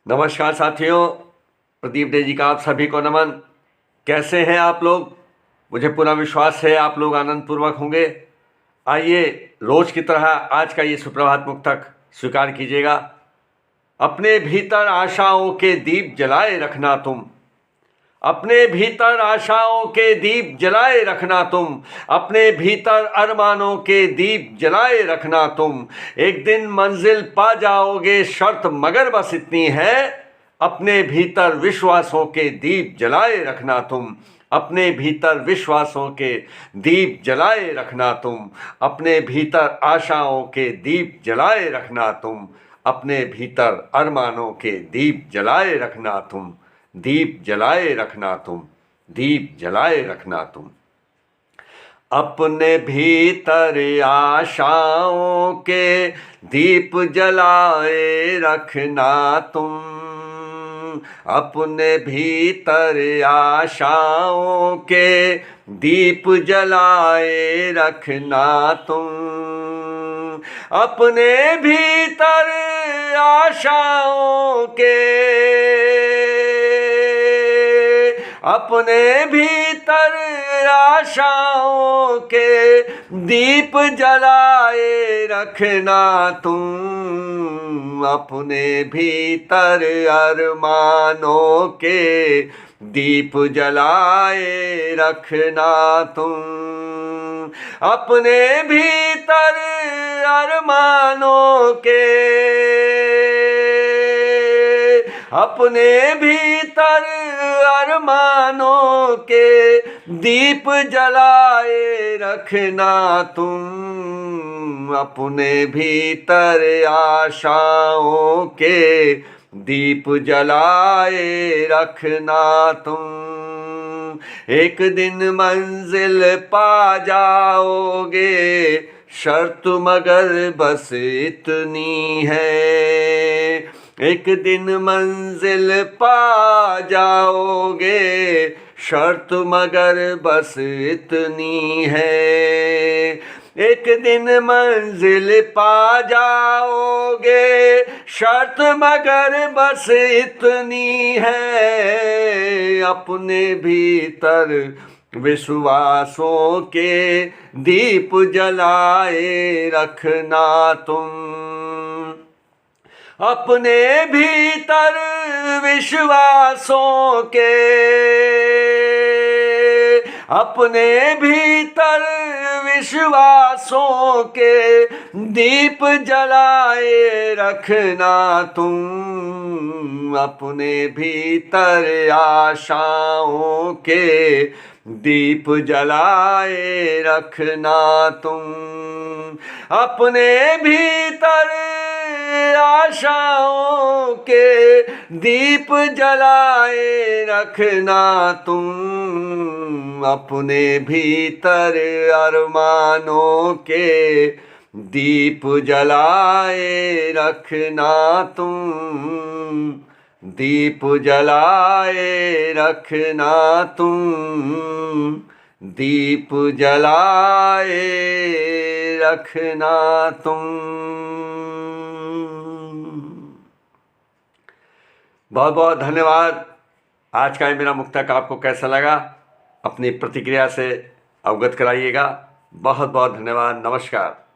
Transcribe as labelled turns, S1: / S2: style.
S1: नमस्कार साथियों, प्रदीप डे जी का आप सभी को नमन। कैसे हैं आप लोग? मुझे पूरा विश्वास है आप लोग आनंदपूर्वक होंगे। आइए रोज की तरह आज का ये सुप्रभात मुक्तक स्वीकार कीजिएगा। अपने भीतर आशाओं के दीप जलाए रखना तुम, अपने भीतर आशाओं के दीप जलाए रखना तुम, अपने भीतर अरमानों के दीप जलाए रखना तुम। एक दिन मंजिल पा जाओगे शर्त मगर बस इतनी है, अपने भीतर विश्वासों के दीप जलाए रखना तुम, अपने भीतर विश्वासों के दीप जलाए रखना तुम, अपने भीतर आशाओं के दीप जलाए रखना तुम, अपने भीतर अरमानों के दीप जलाए रखना तुम, दीप जलाए रखना तुम, दीप जलाए रखना तुम। अपने भीतर आशाओं के दीप जलाए रखना तुम, अपने भीतर आशाओं के दीप जलाए रखना तुम, अपने भीतर आशाओं के, अपने भीतर आशाओं के दीप जलाए रखना तुम, अपने भीतर अरमानों के दीप जलाए रखना तुम, अपने भीतर अरमानों के, अपने भीतर अरमानों के दीप जलाए रखना तुम, अपने भीतर आशाओं के दीप जलाए रखना तुम। एक दिन मंजिल पा जाओगे शर्त मगर बस इतनी है, एक दिन मंजिल पा जाओगे शर्त मगर बस इतनी है, एक दिन मंजिल पा जाओगे शर्त मगर बस इतनी है, अपने भीतर विश्वासों के दीप जलाए रखना तुम, अपने भीतर विश्वासों के, अपने भीतर विश्वासों के दीप जलाए रखना तुम, अपने भीतर आशाओं के दीप जलाए रखना तुम, अपने भीतर आशाओं के दीप जलाए रखना तुम, अपने भीतर अरमानों के दीप जलाए रखना तुम, दीप जलाए रखना तुम, दीप जलाए रखना तुम। बहुत बहुत धन्यवाद। आज का ये मेरा मुक्तक आपको कैसा लगा अपनी प्रतिक्रिया से अवगत कराइएगा। बहुत बहुत धन्यवाद। नमस्कार।